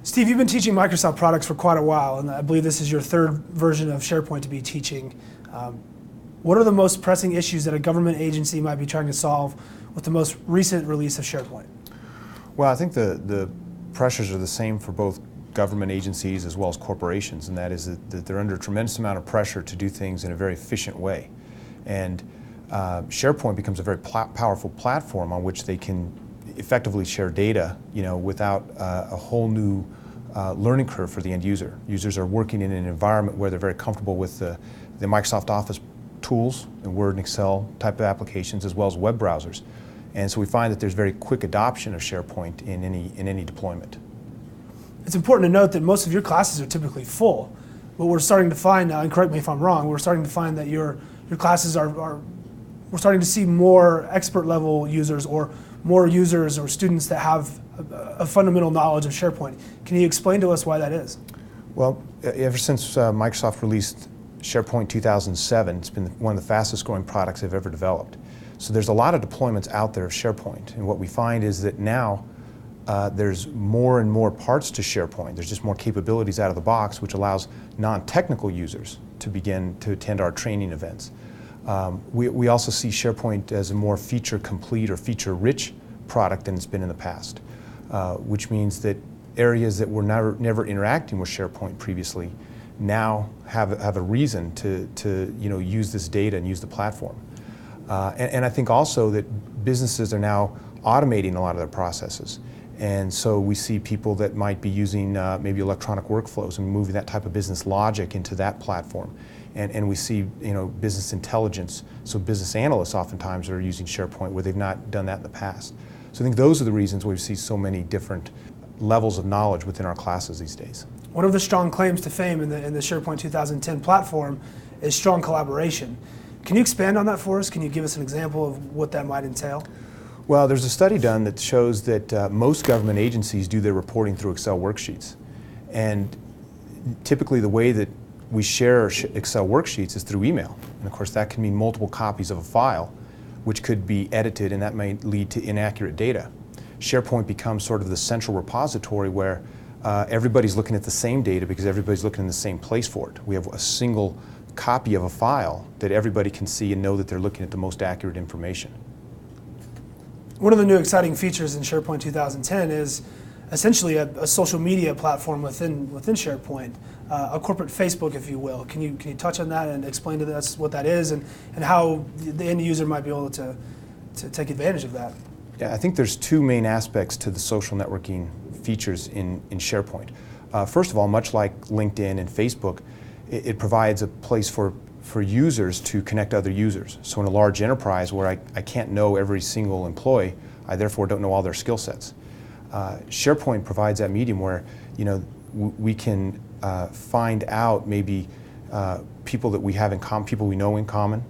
Steve, you've been teaching Microsoft products for quite a while, and I believe this is your third version of Sharepoint to be teaching. What are the most pressing issues that a government agency might be trying to solve with the most recent release of Sharepoint? Well, I think the pressures are the same for both government agencies as well as corporations, and that is that they're under a tremendous amount of pressure to do things in a very efficient way. And Sharepoint becomes a very powerful platform on which they can effectively share data, without a whole new learning curve for the end user. Users are working in an environment where they're very comfortable with the Microsoft Office tools and Word and Excel type of applications, as well as web browsers. And so we find that there's very quick adoption of SharePoint in any deployment. It's important to note that most of your classes are typically full. But we're starting to find, and correct me if I'm wrong, we're starting to find that your classes we're starting to see more expert level users or more users or students that have a fundamental knowledge of SharePoint. Can you explain to us why that is? Well, ever since Microsoft released SharePoint 2007, it's been one of the fastest growing products they've ever developed. So there's a lot of deployments out there of SharePoint, and what we find is that now there's more and more parts to SharePoint. There's just more capabilities out of the box, which allows non-technical users to begin to attend our training events. We also see SharePoint as a more feature-complete or feature-rich product than it's been in the past, which means that areas that were never interacting with SharePoint previously now have a reason to use this data and use the platform. And I think also that businesses are now automating a lot of their processes. And so we see people that might be using maybe electronic workflows and moving that type of business logic into that platform. And we see business intelligence, so business analysts oftentimes are using SharePoint where they've not done that in the past. So I think those are the reasons we see so many different levels of knowledge within our classes these days. One of the strong claims to fame in the SharePoint 2010 platform is strong collaboration. Can you expand on that for us? Can you give us an example of what that might entail? Well, there's a study done that shows that most government agencies do their reporting through Excel worksheets. And typically the way that we share Excel worksheets is through email. And of course that can mean multiple copies of a file, which could be edited, and that may lead to inaccurate data. SharePoint becomes sort of the central repository where everybody's looking at the same data because everybody's looking in the same place for it. We have a single copy of a file that everybody can see and know that they're looking at the most accurate information. One of the new exciting features in SharePoint 2010 is essentially a social media platform within SharePoint, a corporate Facebook, if you will. Can you touch on that and explain to us what that is and how the end user might be able to take advantage of that? Yeah, I think there's two main aspects to the social networking features in SharePoint. First of all, much like LinkedIn and Facebook, it provides a place for users to connect other users. So in a large enterprise where I can't know every single employee, I therefore don't know all their skill sets. SharePoint provides that medium where we can find out maybe people that we have in common, people we know in common,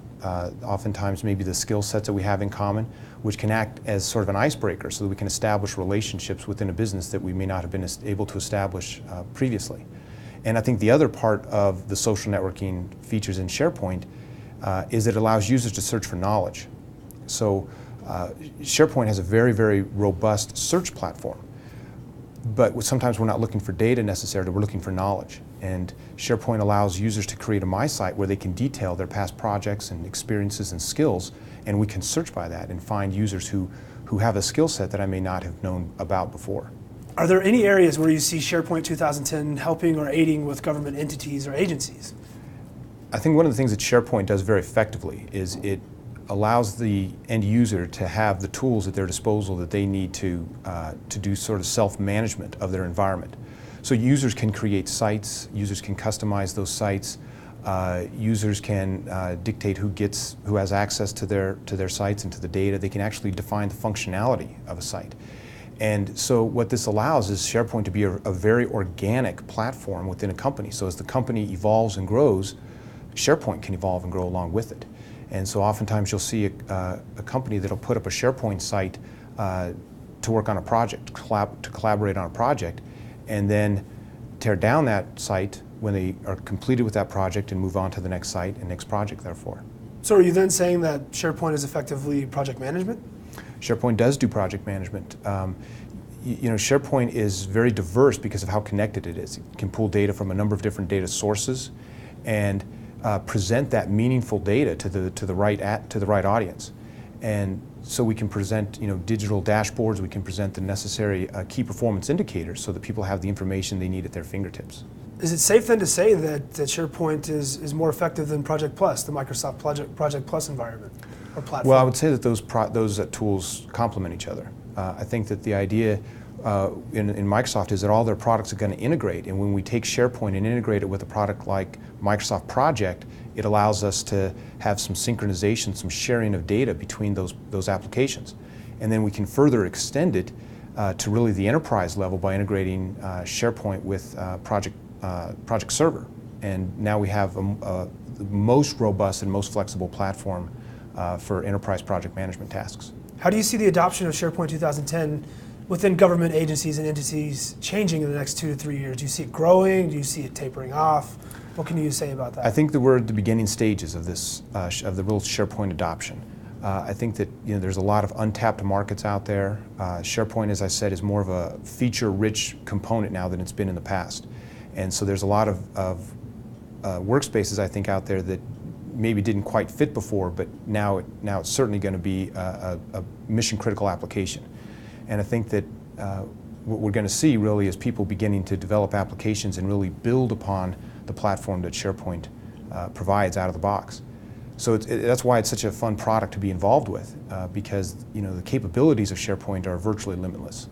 oftentimes maybe the skill sets that we have in common, which can act as sort of an icebreaker so that we can establish relationships within a business that we may not have been able to establish previously. And I think the other part of the social networking features in SharePoint is it allows users to search for knowledge. So SharePoint has a very, very robust search platform, but sometimes we're not looking for data necessarily, we're looking for knowledge. And SharePoint allows users to create a My Site where they can detail their past projects and experiences and skills, and we can search by that and find users who have a skill set that I may not have known about before. Are there any areas where you see SharePoint 2010 helping or aiding with government entities or agencies? I think one of the things that SharePoint does very effectively is it allows the end user to have the tools at their disposal that they need to do sort of self-management of their environment. So users can create sites, users can customize those sites, users can dictate who has access to their sites and to the data. They can actually define the functionality of a site. And so what this allows is SharePoint to be a very organic platform within a company. So as the company evolves and grows, SharePoint can evolve and grow along with it. And so oftentimes you'll see a company that'll put up a SharePoint site to work on a project, to collaborate on a project, and then tear down that site when they are completed with that project and move on to the next site and next project, therefore. So are you then saying that SharePoint is effectively project management? SharePoint does do project management. SharePoint is very diverse because of how connected it is. It can pull data from a number of different data sources and present that meaningful data to the right audience. And so we can present digital dashboards. We can present the necessary key performance indicators so that people have the information they need at their fingertips. Is it safe then to say that SharePoint is more effective than Project Plus, the Microsoft Project Plus environment or platform? Well, I would say that those tools complement each other. I think that the idea in Microsoft is that all their products are going to integrate, and when we take SharePoint and integrate it with a product like Microsoft Project, it allows us to have some synchronization, some sharing of data between those applications. And then we can further extend it to really the enterprise level by integrating SharePoint with Project Server. And now we have the most robust and most flexible platform for enterprise project management tasks. How do you see the adoption of SharePoint 2010 within government agencies and entities changing in the next 2 to 3 years? Do you see it growing? Do you see it tapering off? What can you say about that? I think that we're at the beginning stages of this, of the real SharePoint adoption. I think that there's a lot of untapped markets out there. SharePoint, as I said, is more of a feature-rich component now than it's been in the past. And so there's a lot of workspaces, I think, out there that maybe didn't quite fit before, but now it's certainly going to be a mission-critical application. And I think that what we're going to see really is people beginning to develop applications and really build upon the platform that SharePoint provides out of the box. So that's why it's such a fun product to be involved with, because the capabilities of SharePoint are virtually limitless.